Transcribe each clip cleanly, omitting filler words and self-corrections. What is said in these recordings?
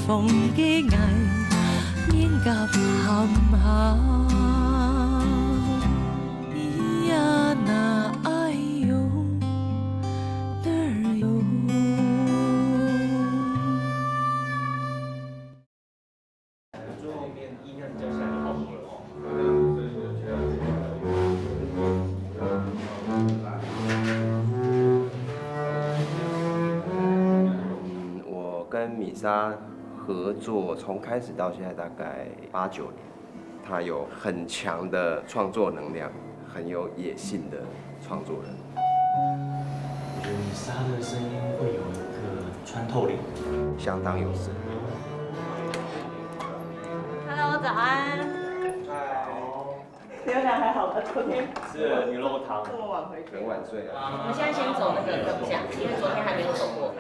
逢嘅藝，面夾含下。呀那哎呦哪儿有？最后面音量调下来就好多了哦。我跟米莎合作从开始到现在大概8、9年，她有很强的创作能量，很有野性的创作人。我觉得米莎的声音会有一个穿透力，相当有神。Hello， 早安。嗨，你们俩还好吧？昨天是牛肉汤，这么晚回去。很晚睡啊。我们现在先走那个更下，因为昨天还没有走过。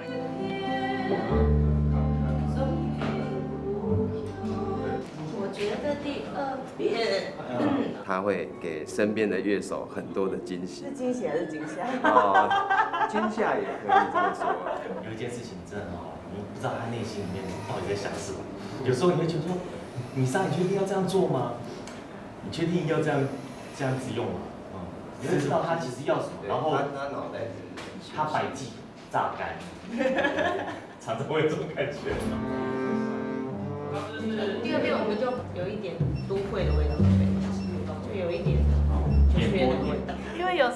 我觉得第2遍，他会给身边的乐手很多的惊喜。是惊喜还是惊吓？哦，惊吓也可以这么说。有一件事情真的哦，你不知道他内心里面到底在想什么。有时候你会觉得说，米莎，你确定要这样做吗？你确定要这样子用吗？你会知道他其实要什么，然后他脑袋是他百计榨干，常常会有这种感觉。第2遍我们就有一点都会的味道，就有一点缺的味道。因为有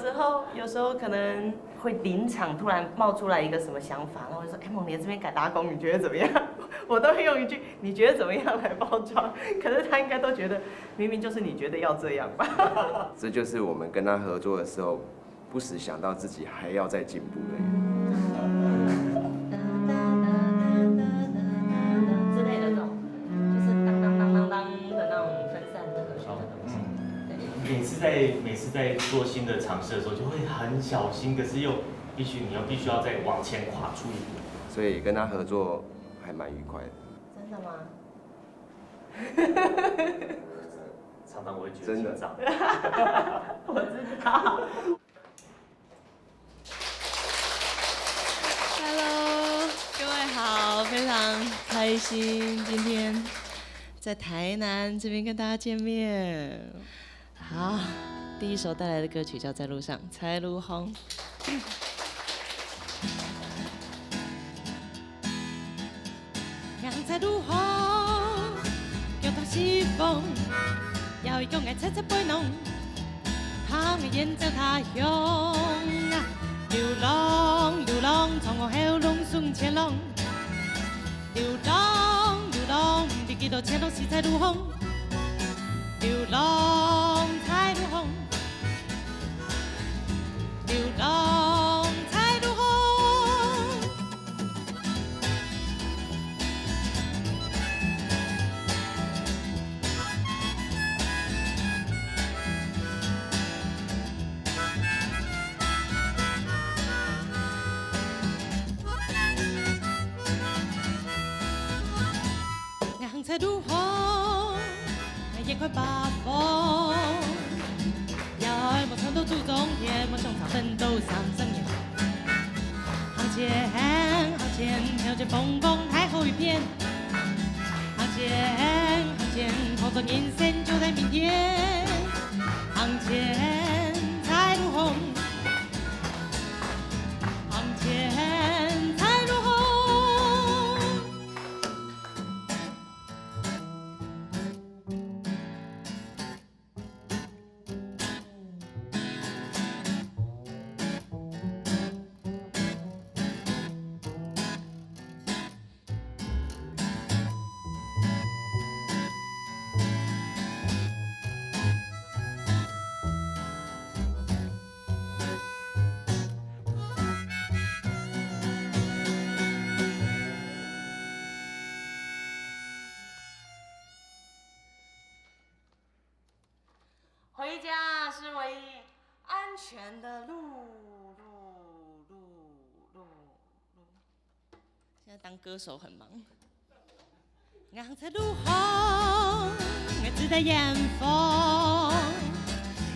时候可能会临场突然冒出来一个什么想法，然后我就说：“哎，猛爷这边改打工，你觉得怎么样？”我都会用一句“你觉得怎么样”来包装，可是他应该都觉得明明就是你觉得要这样吧。这就是我们跟他合作的时候，不时想到自己还要再进步的原因。之类的这种，就是当当当当当的那种分散的和弦的东西。每次在做新的尝试的时候，就会很小心，可是又必须要再往前跨出一步。所以跟他合作还蛮愉快的。真的吗？常常我会觉得真的紧张。我知道。Hello， 各位好，非常开心今天在台南这边跟大家见面。好，第一首带来的歌曲叫《在路上》，蔡如红。人在路紅，腳踏西風，有一個愛猜猜背濃，他們沿着他鄉，流浪流浪，從我後龍順前浪，流浪流浪，你幾多錢都是在路紅，流浪在路紅，流浪在路紅。硬在路紅，也快把風。要愛夢想到注終點，夢中常奮鬥上升也。向前向前，跳進風光太後一片。向前向前，創造人生就在明天。向前在路紅，向前在路紅。回家是唯一安全的路。现在当歌手很忙。硬在路紅，志在遠方。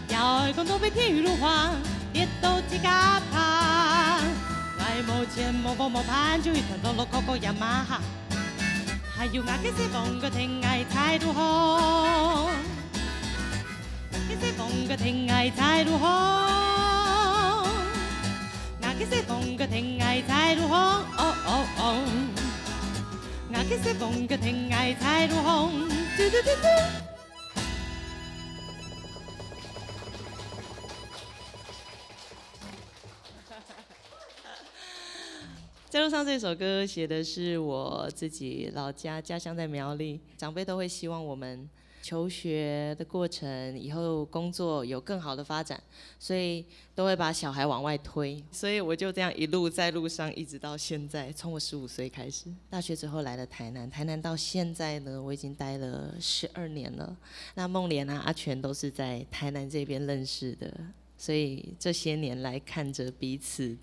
要共都被天雨路滑，跌到自家怕。愛無前無後無盼，就一團落落扣扣雅馬哈。还有那个是风个天爱才如何？那个是风个天爱才如何？那个是风个天爱才如何？哦哦哦，那个是风个天爱才如何？嘟嘟嘟嘟。在路上这首歌写的是我自己家乡在苗栗，长辈都会希望我们求学的过程，以后工作有更好的发展，所以都会把小孩往外推，所以我就这样一路在路上，一直到现在，从我15岁开始，大学之后来了台南，台南到现在呢，我已经待了12年了。那梦莲啊、阿全都是在台南这边认识的。所以这些年来看着彼此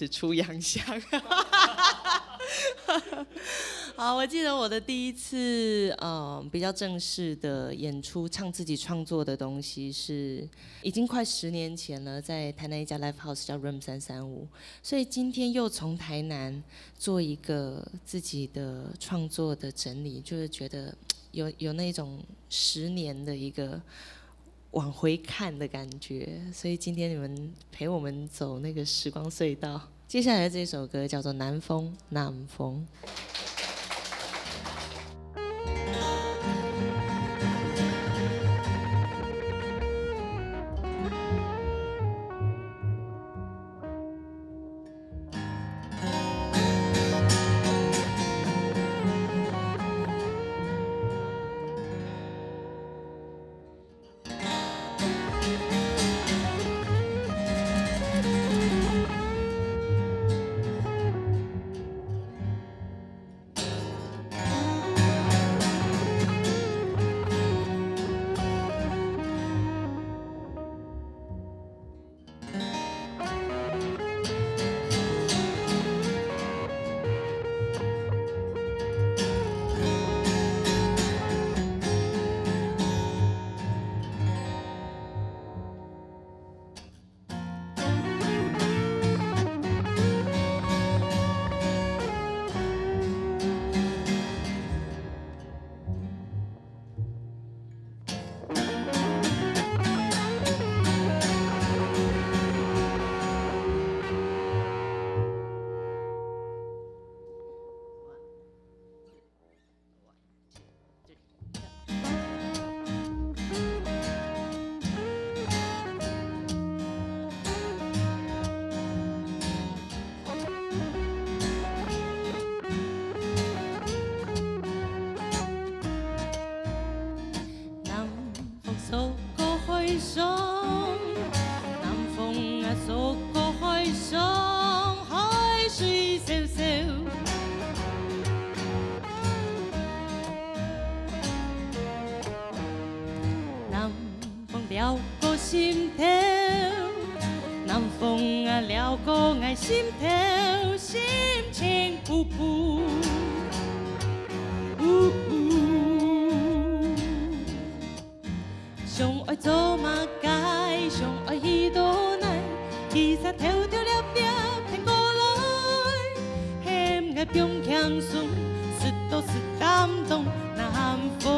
出洋相。好，我记得我的第一次比较正式的演出，唱自己创作的东西是已经快10年前了，在台南一家 Live House 叫 Room 335。所以今天又从台南做一个自己的创作的整理，就是觉得有那种10年的一个往回看的感觉，所以今天你们陪我们走那个时光隧道。接下来的这首歌叫做《南风南风》。撩过心头，南风啊撩过我心头，心情噗噗，上爱做马街，上爱去倒来，其实跳跳跳跳骗过来，嫌我中强顺，是都是感动南风。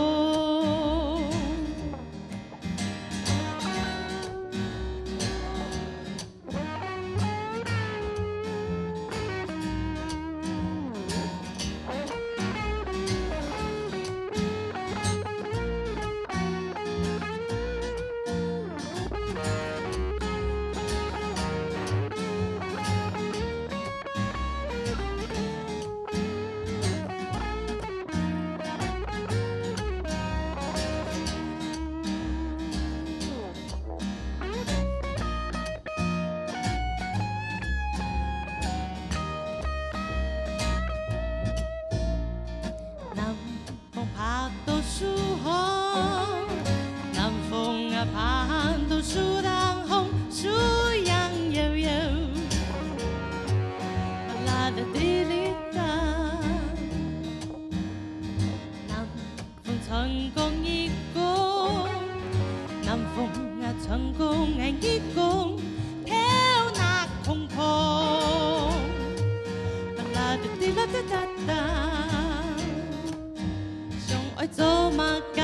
爱做马街，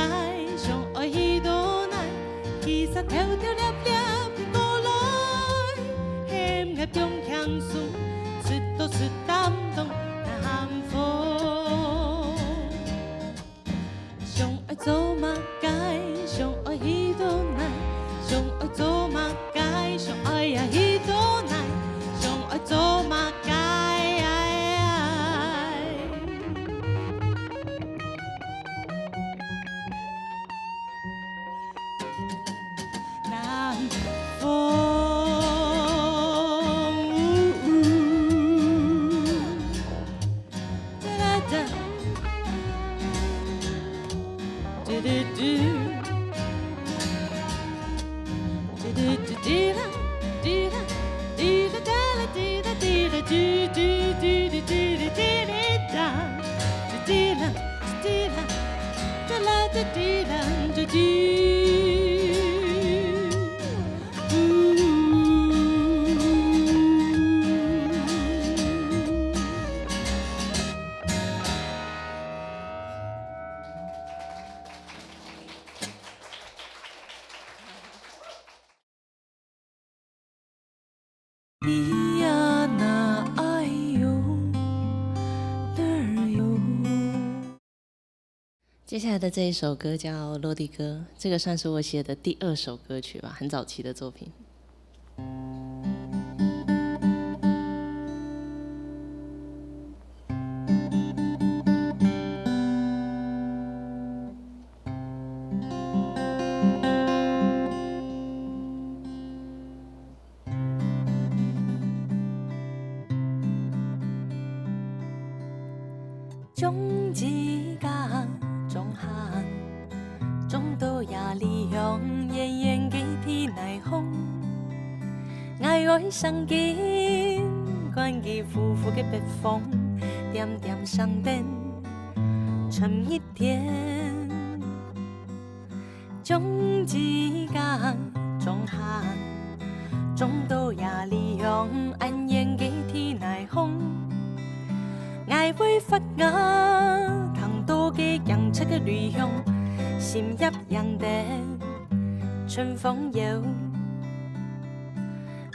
上爱彼倒来，其实跳跳粒粒过来，险恶中强顺，出都出担当难风。上爱做马街，上爱彼倒来，上爱做马街，上爱呀彼倒来，上爱做马街。南风，哒啦哒，嘟嘟嘟，嘟嘟嘟滴啦滴啦滴啦哒啦滴啦滴啦嘟嘟嘟嘟嘟嘟滴哩哒，滴啦滴啦哒啦哒滴啦嘟嘟。咿呀那哎呦哪儿有？接下来的这一首歌叫《落地歌》，这个算是我写的第2首歌曲吧，很早期的作品。种一家种行，种到呀理想，远远给天来风。爱爱上紧，关于夫妇的北风，点点上灯，沉一天。种一家种行，种到呀理想，安远给天来风。爱會發芽，糖多嘅洋出嘅旅向，閃入人的春風遊。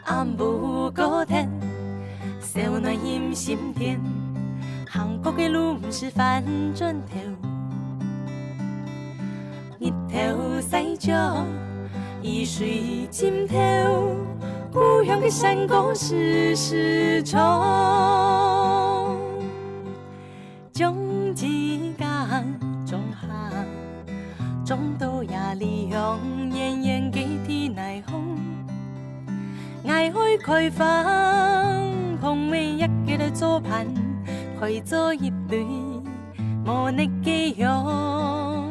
暗無高天，小暖陰心田，韓國嘅路唔是反轉頭，日頭西咗，雨水浸透，故鄉嘅山歌時時唱。種一家種下，種到呀理想，遠遠給天來風。愛去開放，碰每一個的左盤，開做一對無力嘅樣。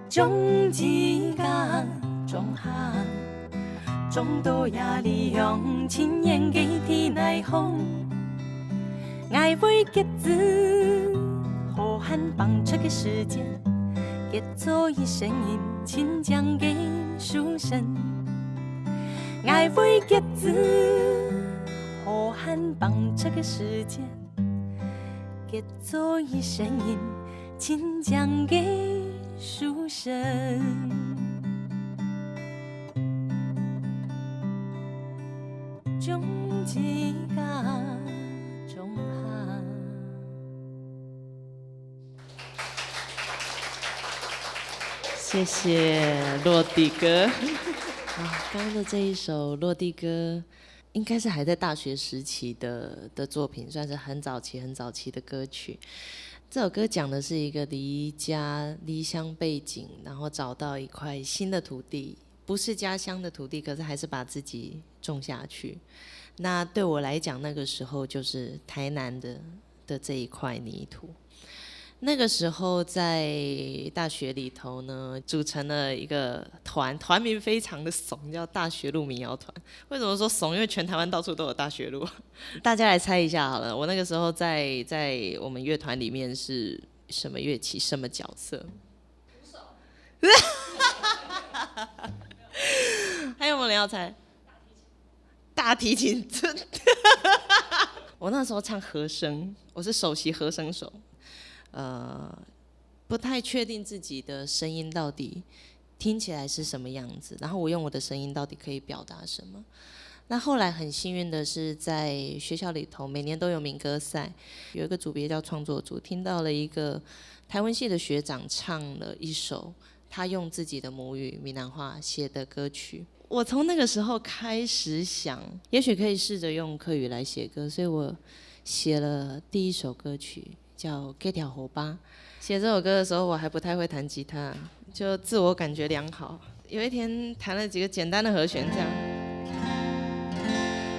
種一家種下，種到呀理想，親遠給天來風。愛會結子，浩瀚放出嘅時間，結作一聲音，親將給書生。愛會結子，浩瀚放出嘅時間，結作一聲音，親將給書生。種一家。谢谢落地歌。啊，刚刚的这一首落地歌，应该是还在大学时期的作品，算是很早期的歌曲。这首歌讲的是一个离乡背景，然后找到一块新的土地，不是家乡的土地，可是还是把自己种下去。那对我来讲，那个时候就是台南的这一块泥土。那个时候在大学里头呢，组成了一个团名非常的怂，叫大学路民谣团。为什么说怂？因为全台湾到处都有大学路。大家来猜一下好了，我那个时候在我们乐团里面是什么乐器，什么角色？鼓手。还有没有人要猜？大提琴，真的。我那时候唱和声，我是首席和声手。不太确定自己的声音到底听起来是什么样子，然后我用我的声音到底可以表达什么。那后来很幸运的是，在学校里头每年都有民歌赛，有一个组别叫创作组，听到了一个台文系的学长唱了一首他用自己的母语闽南话写的歌曲。我从那个时候开始想，也许可以试着用客语来写歌，所以我写了第一首歌曲叫《给条火把》。写这首歌的时候，我还不太会弹吉他，就自我感觉良好。有一天弹了几个简单的和弦，这样，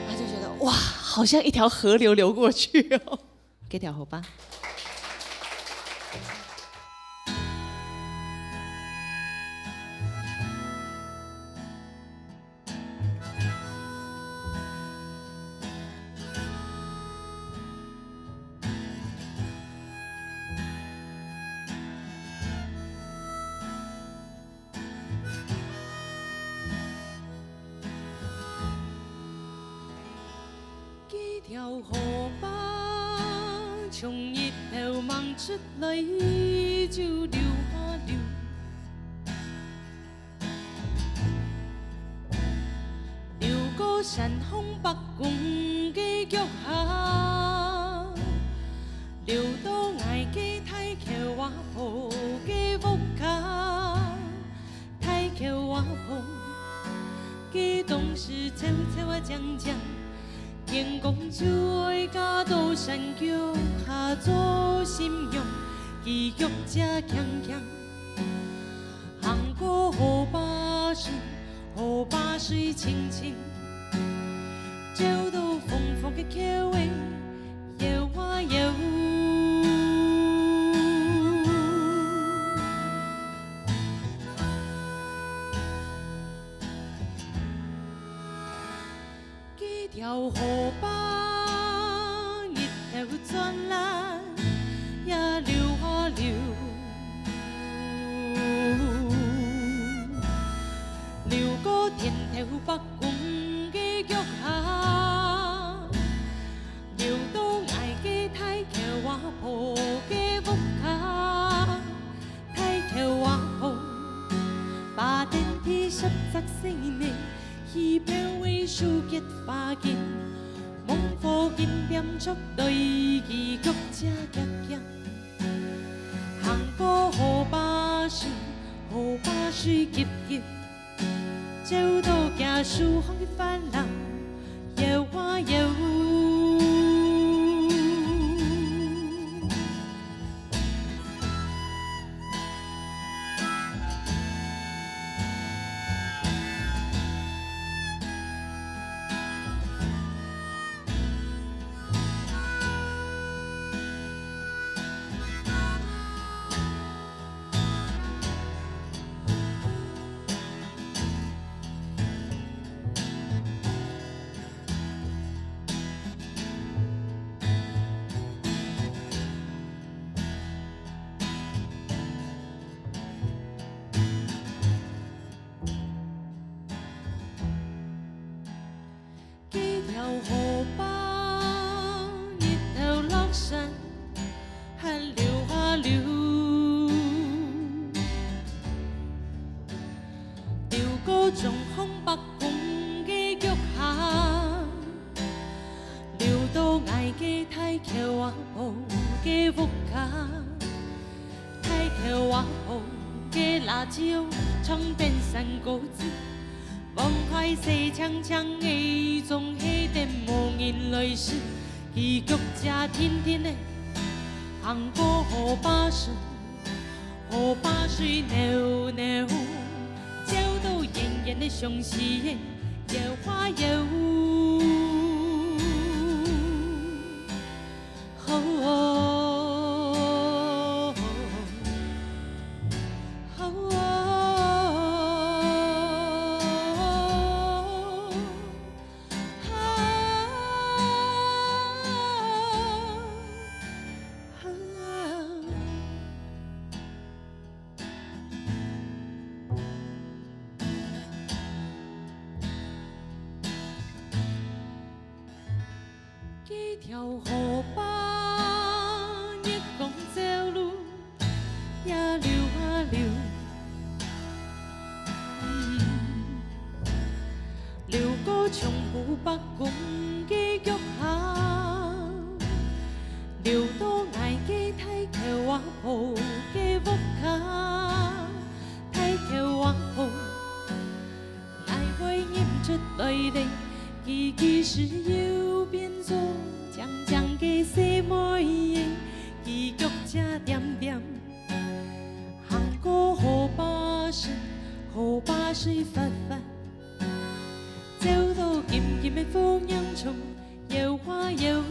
他就觉得哇，好像一条河流流过去哦。给条火把。条河把从日頭望出來，就流啊流。流過山峰北宮嘅腳下，流到崖嘅太橋瓦鋪嘅屋卡，太橋瓦鋪嘅東勢悄悄啊講講。天公就愛家到山腳下做信用，記錄這強強。行過河壩水，河壩水清清，走到風風嘅橋尾，搖啊搖。條河壩日頭轉來，也流啊流，流過天頭北宮嘅腳下，流到崖嘅太橋瓦鋪嘅屋卡，太橋瓦鋪把電梯十則四年。一票為數結花見，夢火見點足對記錄這夾夾。行過河壩水，河壩水急急，走到家樹紅嘅煩惱，搖啊搖。河壩日頭落山，還流啊流，流過中風北宮嘅腳下，流到崖嘅太橋瓦鋪嘅屋卡，太橋瓦鋪嘅辣椒窗邊三個字。望快細長長的從起點無言淚水，記錄這天天的行過河壩水，河壩水流流，走到遠遠的相思的搖啊搖。幾條河壩，日光照路，也口我抱嘅屋卡，睇口我抱，爱会念出泪嚟，其实又变做渐渐嘅细妹嘅，结局这点点，行过河把水，河把水发发，走到渐渐嘅风影中，有花有。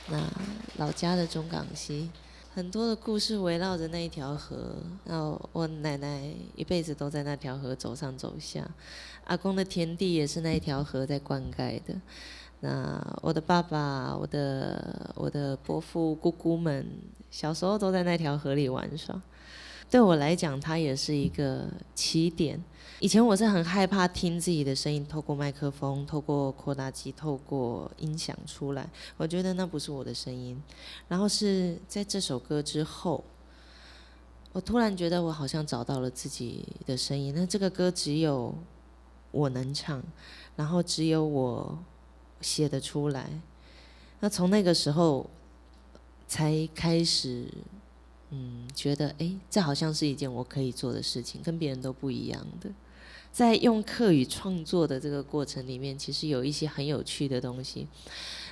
那老家的中港溪，很多的故事围绕着那一条河。那我奶奶一辈子都在那条河走上走下，阿公的田地也是那一条河在灌溉的。那我的爸爸、我的伯父、姑姑们，小时候都在那条河里玩耍。对我来讲，它也是一个起点。以前我是很害怕听自己的声音透过麦克风、透过扩大机、透过音响出来，我觉得那不是我的声音。然后是在这首歌之后，我突然觉得我好像找到了自己的声音。那这个歌只有我能唱，然后只有我写得出来。那从那个时候才开始，觉得这好像是一件我可以做的事情，跟别人都不一样的。在用客语创作的这个过程里面，其实有一些很有趣的东西。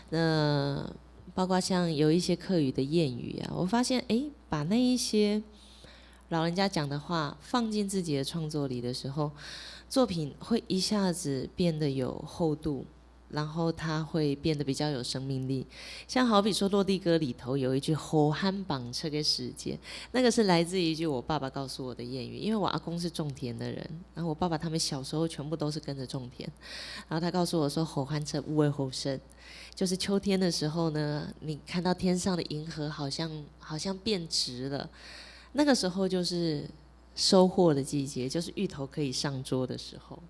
那包括像有一些客语的谚语啊，我发现把那一些老人家讲的话放进自己的创作里的时候，作品会一下子变得有厚度。然后它会变得比较有生命力，像好比说《落地歌》里头有一句"好汉绑车给时间"，那个是来自一句我爸爸告诉我的谚语。因为我阿公是种田的人，然后我爸爸他们小时候全部都是跟着种田，然后他告诉我说"好汉车无为后生"，就是秋天的时候呢，你看到天上的银河好像变直了，那个时候就是收获的季节，就是芋头可以上桌的时候。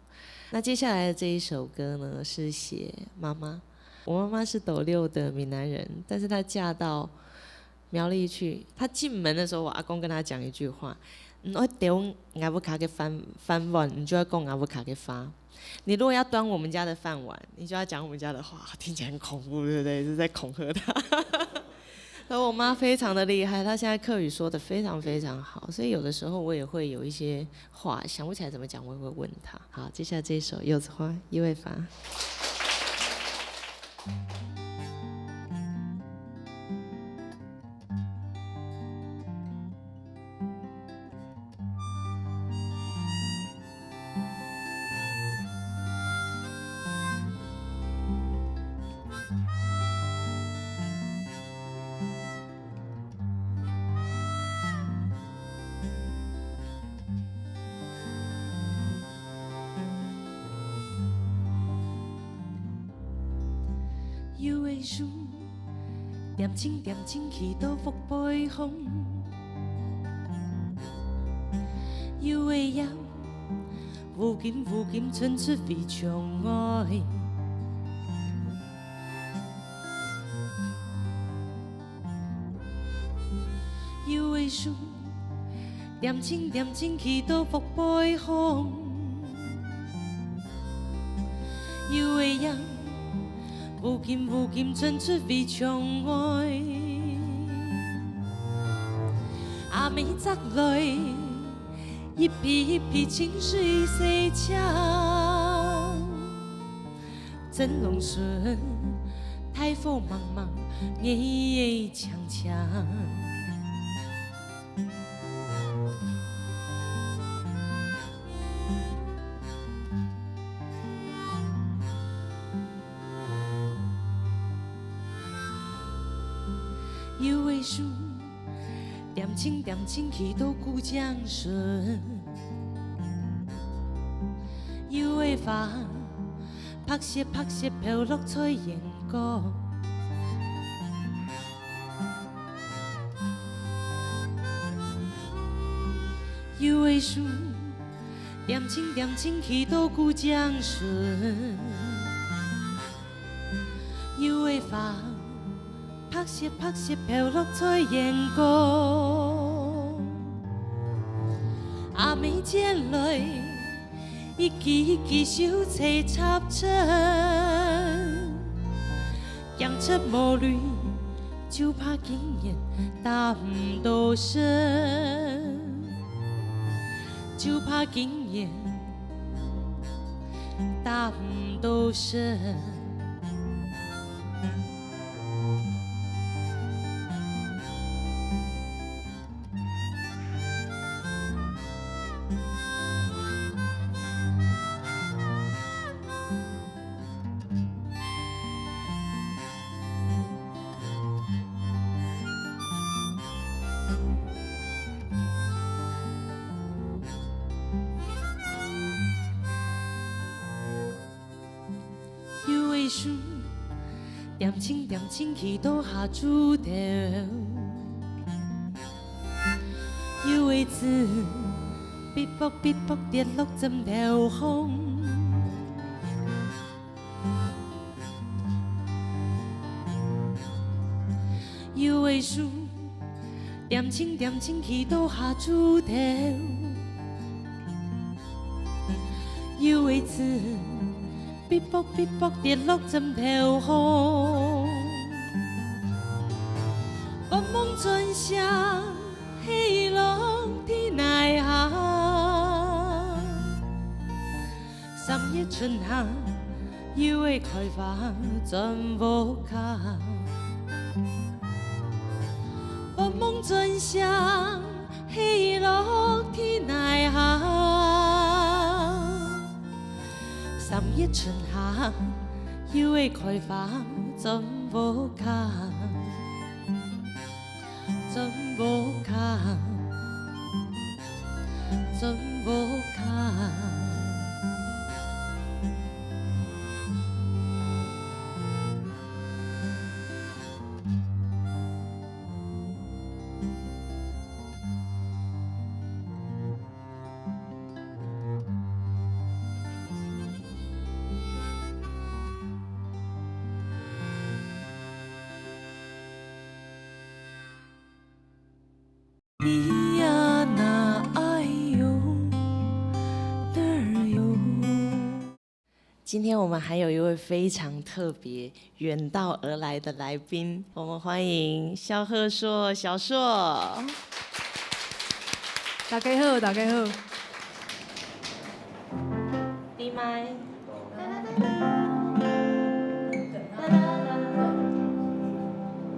那接下来的这一首歌呢，是写妈妈。我妈妈是斗六的闽南人，但是她嫁到苗栗去。她进门的时候，我阿公跟她讲一句话：我丢阿布卡给饭碗，你就要讲阿布卡给发。你如果要端我们家的饭碗，你就要讲我们家的话，听起来很恐怖，对不对？是在恐吓她。而我妈非常的厉害，她现在客语说的非常非常好，所以有的时候我也会有一些话想不起来怎么讲，我也会问她。好，接下来这一首《柚子花》，叶未发。幽的树，点睛点睛去到伏背风。幽的叶，无尽无尽伸出非常爱。幽的树，点睛点睛去到伏背风。幽的叶。无尽无尽伸出非常爱，阿暝砸泪，一批一批清水洗车，真龙顺，台风茫茫，夜夜长长。有的树，点青点青去到古江顺；有的风，拍摄拍摄飘落彩烟果；有的树，点青点青去到古江顺；有的风。拍摄拍摄飘落彩烟果，阿妹剪来，一支一支小菜插针，养出无泪，就怕经验打唔到身，就怕经验打唔到身。树点青点青去倒下煮掉，有的字笔卜笔卜跌落枕头风，有的树点青点青去倒下煮掉，有的字。笔卜笔卜跌落枕头风，我梦转向黑龙天内下，3月春夏，有的开花全无卡。我梦转向黑龙天内下。3月春夏，有的开花全无卡，全无卡，全无卡。咿呀那哎呦哪儿哟。今天我们还有一位非常特别、远道而来的来宾，我们欢迎萧贺硕小硕。大家好，大家好。闭麦。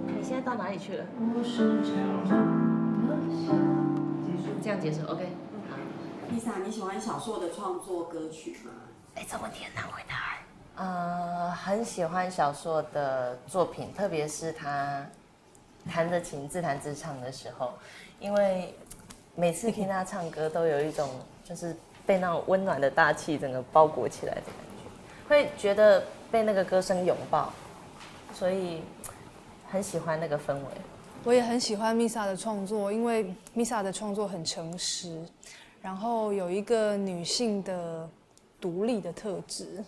你现在到哪里去了？这样结束 ，OK。好。Lisa，你喜欢小硕的创作歌曲吗？哎，这问题很难回答。很喜欢小硕的作品，特别是他弹着琴自弹自唱的时候，因为每次听他唱歌都有一种就是被那种温暖的大气整个包裹起来的感觉，会觉得被那个歌声拥抱，所以很喜欢那个氛围。我也很喜欢 Misa 的创作，因为 Misa 的创作很诚实，然后有一个女性的独立的特质，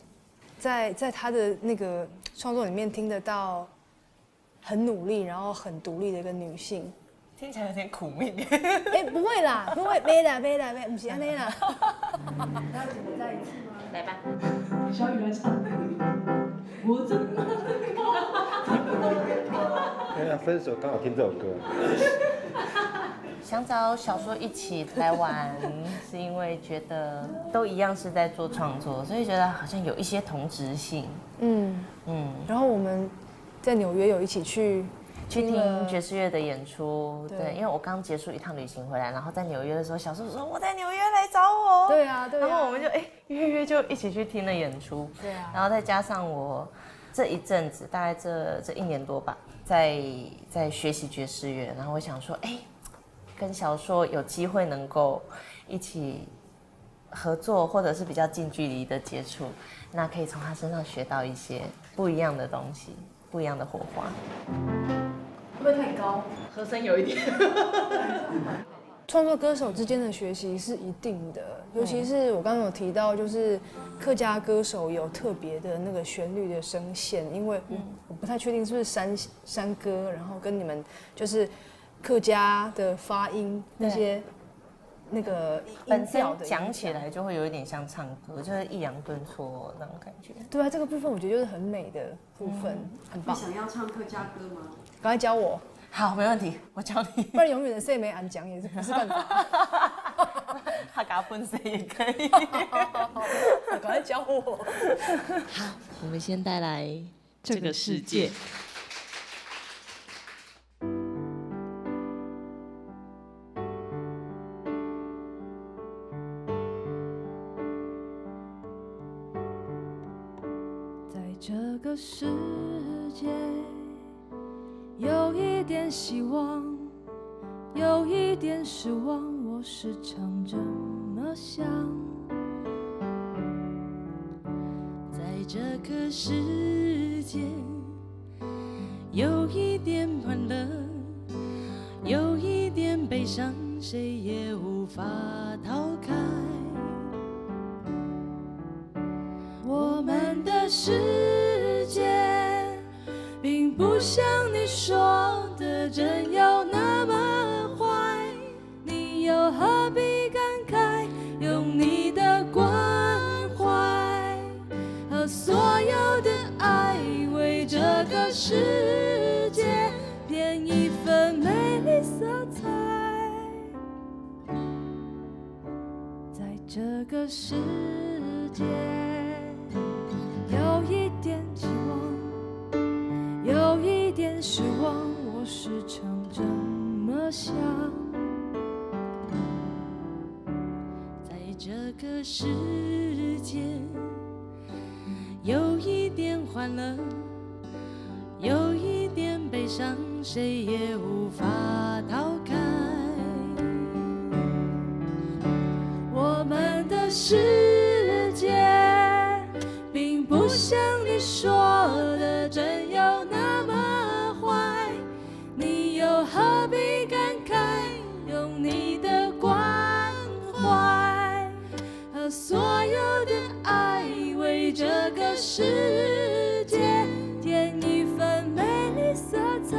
在她的那个创作里面听得到很努力，然后很独立的一个女性。听起来有点苦命。哎，不会啦，不会，没啦，不是安尼啦。还要怎么再一次吗？来吧。小雨来唱。我怎么因为分手刚好听这首歌。想找小说一起来玩，是因为觉得都一样是在做创作，所以觉得好像有一些同质性。然后我们在纽约有一起去听爵士乐的演出，对，因为我刚结束一趟旅行回来，然后在纽约的时候，小叔说我在纽约来找我，对啊，然后我们就约就一起去听了演出，对啊，然后再加上我这一阵子大概这1年多吧，在学习爵士乐，然后我想说，跟小硕有机会能够一起合作，或者是比较近距离的接触，那可以从他身上学到一些不一样的东西，不一样的火花。会不会太高？和声有一点。创作歌手之间的学习是一定的，尤其是我刚刚有提到，就是客家歌手有特别的那个旋律的声线，因为我不太确定是不是山歌，然后跟你们就是客家的发音那些那个本身讲起来就会有一点像唱歌，就是抑扬顿挫那种感觉。对啊，这个部分我觉得就是很美的部分，很棒。你想要唱客家歌吗？赶快教我。好，没问题，我教你。不然永远的 say 没俺讲也是不是办法。他给他分 say 也可以。赶快教我。好，我们先带来这个世界。在这个世界，有一点希望，有一点失望，我时常这么想。在这个世界，有一点欢乐，有一点悲伤，谁也无法逃开。我们的世界并不像你说的真有那么坏，你又何必感慨，用你的关怀和所有的爱，为这个世界添一份美丽色彩。在这个世界，有一点希望，有一点失望，我时常这么想。在这个世界，有一点欢乐，有一点悲伤，谁也无法逃开。我们的世界并不像你说的真有那么坏，你又何必感慨，用你的关怀和所有的爱，为这个世界添一份美丽色彩。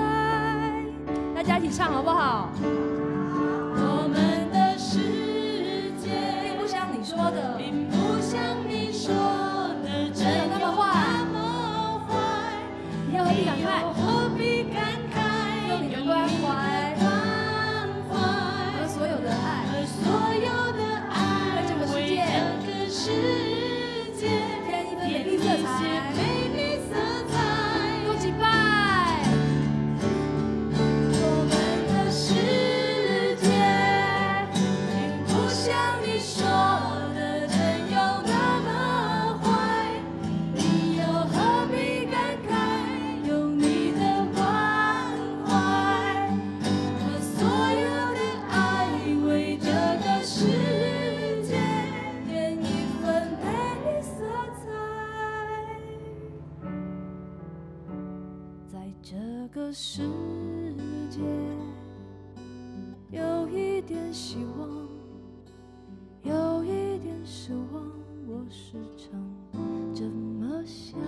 大家一起唱好不好？我们的世界并不像你说的，并不像你说的真有那么坏，你又何必感慨，用你的关怀和所有的爱，为这个世界添一份美丽色彩。多击败我们的世界，并不像你说的真有那么坏，你又何必感慨，用你的关怀和所有的爱，为这个世界添一份美丽色彩。在这个世界，有一点希望，有一点失望，我时常这么想。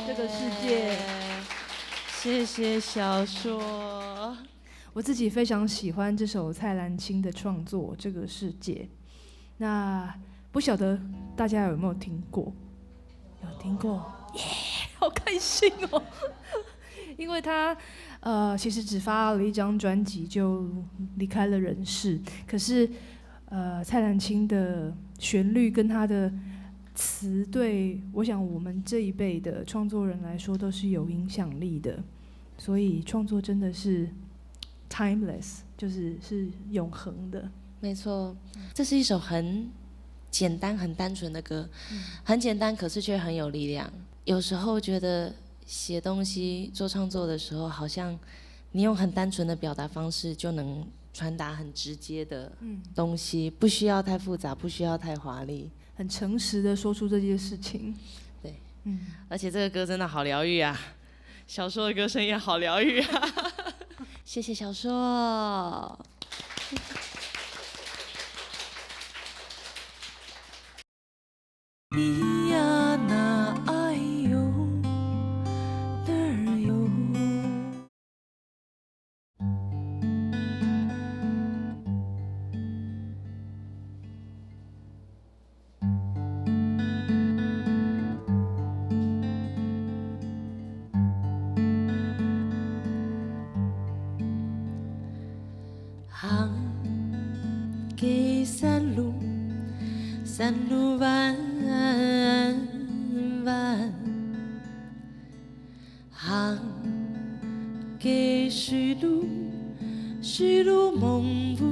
这个世界，谢谢小硕。我自己非常喜欢这首蔡澜清的创作《这个世界》，那不晓得大家有没有听过？有听过？耶，好开心哦！因为他其实只发了一张专辑就离开了人世，可是蔡澜清的旋律跟他的词，对我想我们这一辈的创作人来说都是有影响力的，所以创作真的是 timeless， 是永恒的。没错，这是一首很简单、很单纯的歌，很简单，可是却很有力量。有时候觉得写东西、做创作的时候，好像你用很单纯的表达方式就能传达很直接的东西，不需要太复杂，不需要太华丽，很诚实的说出这件事情。对，而且这个歌真的好疗愈啊，小硕的歌声也好疗愈啊。谢谢小硕。Iya na ayo neryo Hàng cây san lu van hàng cây suy lu mộng vu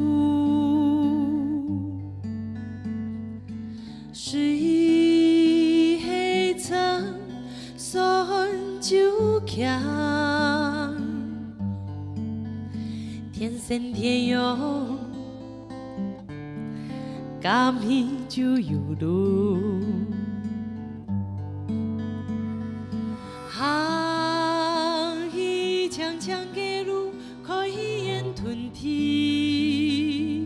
suy hay chân son chiếu kàng thiên sen thiên yêu cảm hi chú yêu đu hàng hi chang chang kê lu khói yên thuần thi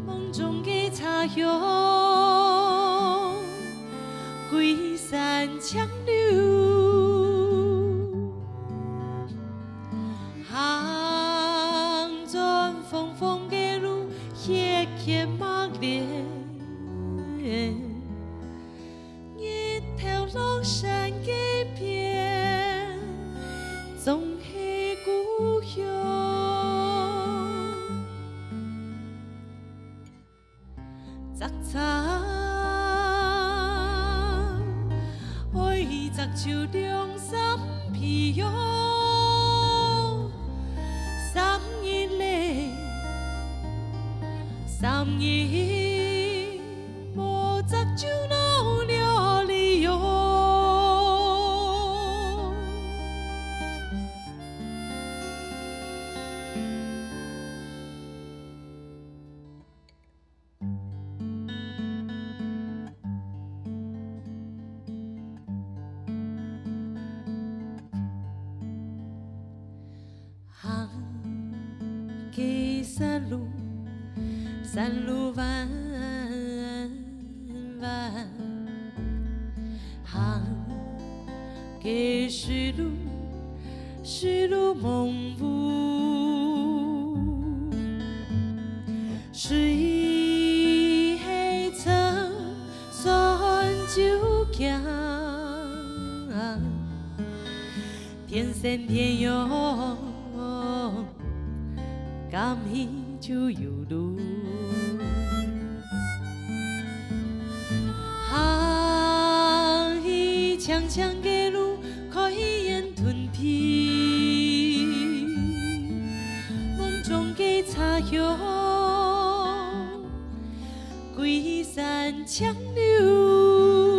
mong trong cái cha hiếu quý san chẳng lưu hàng tròn phong phong kê lu夜夜默恋，一条路山嘅边，總係故鄉。摘茶，愛摘樹兩心皮肉，三年嚟。三年莫摘就闹了理由，行嘅山路。山路弯弯，行嘅水路夢霧，水係層山就行，天山天有，感喜就有路。hàng hi chang chang kê lu khói yên thuần thi mong trong cái cha hiếu quý san chẳng lưu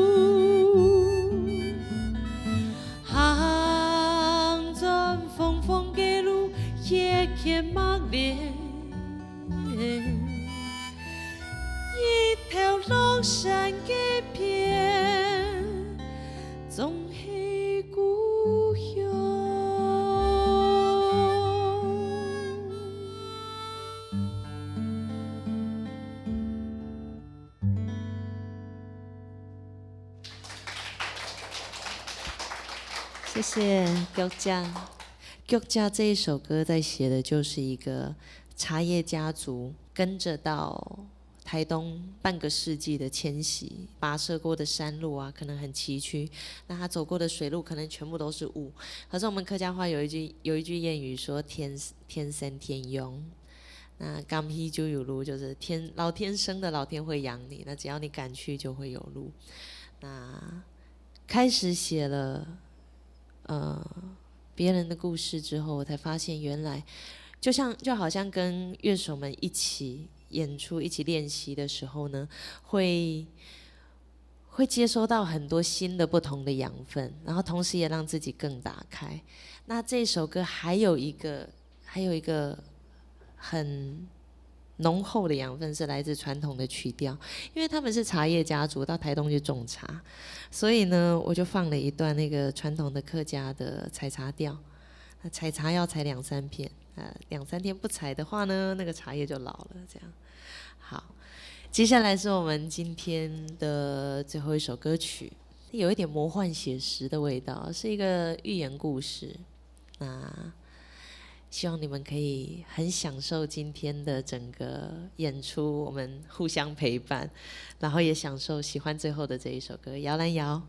hàng tròn phong phong kê lu夜夜默恋一条路山嘅边，總係故鄉。謝謝腳架。腳架這一首歌在寫的就是一個茶葉家族跟着到台东半个世纪的迁徙，跋涉过的山路啊，可能很崎岖，那他走过的水路可能全部都是雾。可是我们客家话有一句谚语说天生天拥，那刚批就有路，就是老天生的，老天会养你，那只要你敢去就会有路。那开始写了别人的故事之后，我才发现原来就好像跟乐手们一起演出、一起练习的时候呢，会接收到很多新的不同的养分，然后同时也让自己更打开。那这首歌还有一个很浓厚的养分是来自传统的曲调，因为他们是茶叶家族，到台东去种茶，所以呢，我就放了一段那个传统的客家的采茶调。采茶要采2-3片，2-3天不采的话呢，那个茶叶就老了。这样，好，接下来是我们今天的最后一首歌曲，有一点魔幻写实的味道，是一个寓言故事。那希望你们可以很享受今天的整个演出，我们互相陪伴，然后也喜欢最后的这一首歌《摇篮摇》。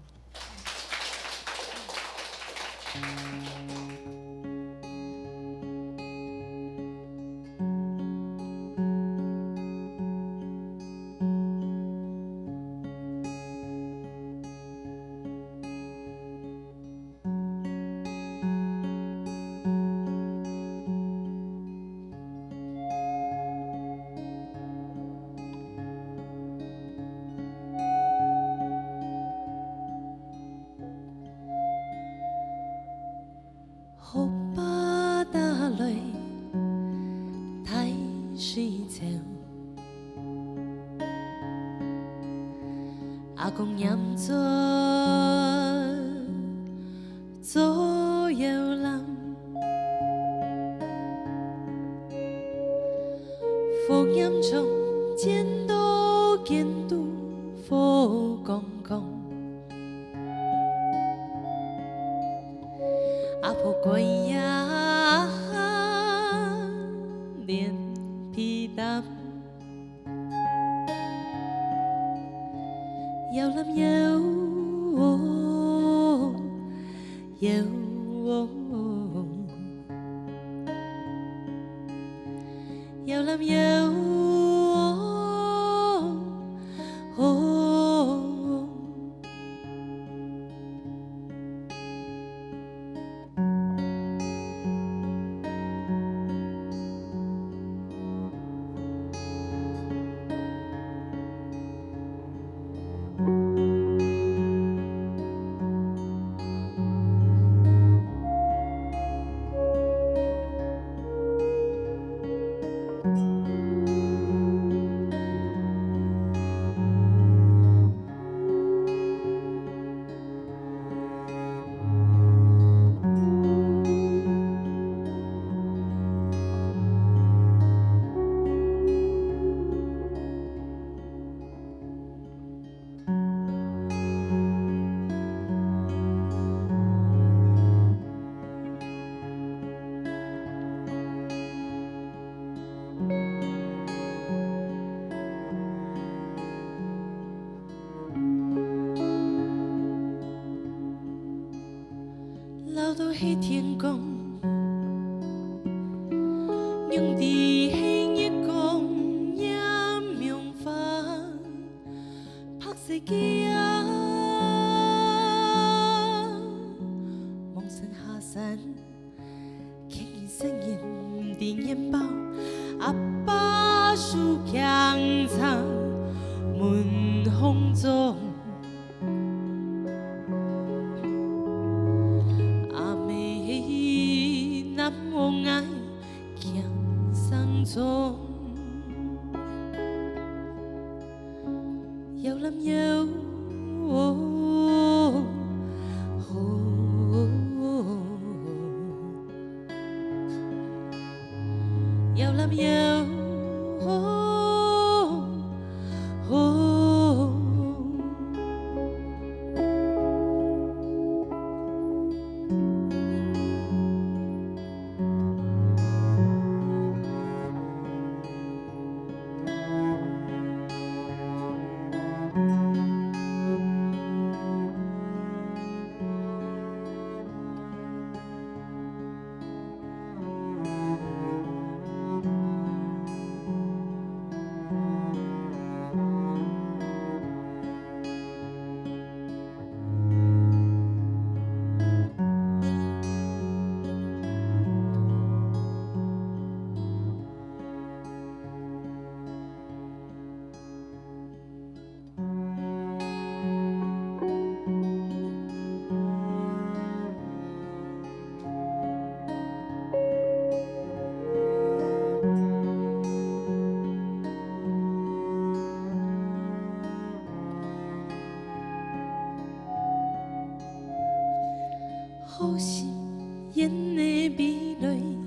阿公念做摇篮，风念中见到佛公公，阿婆过呀脸皮淡。摇篮摇，摇，摇篮摇，老到黑天公，用地黑夜公也明法，拍死机啊，梦醒下山，听见声音的烟包，阿爸树强藏门红中。摇篮摇，摇篮摇。的美丽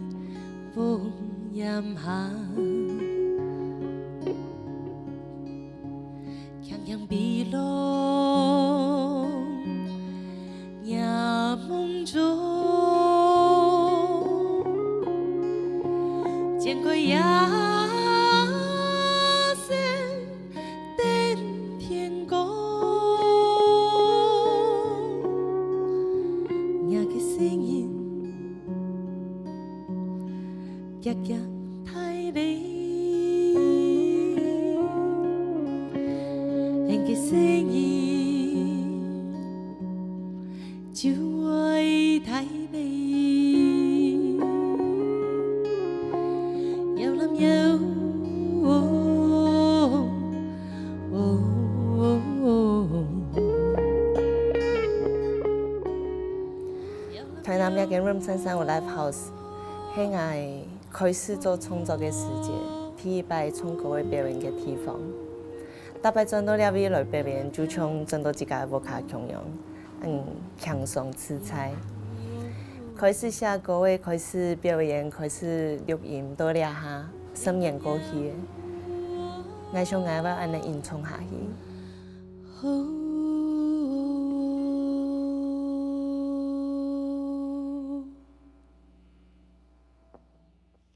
无严寒，强强碧落夜梦中，见过夜色等天光，听个声音。夹夹太累，听个声音就爱太美，摇篮摇，台南那间 Room 33有 Live House， 係我開始做創作嘅時節，第一擺創作嘅表演嘅地方。大擺轉到了位來表演，就從轉到自家舞卡強樣，輕鬆自在。開始寫歌嘅，開始表演，開始錄音，到了下10年過去，我想我要安尼演唱下去。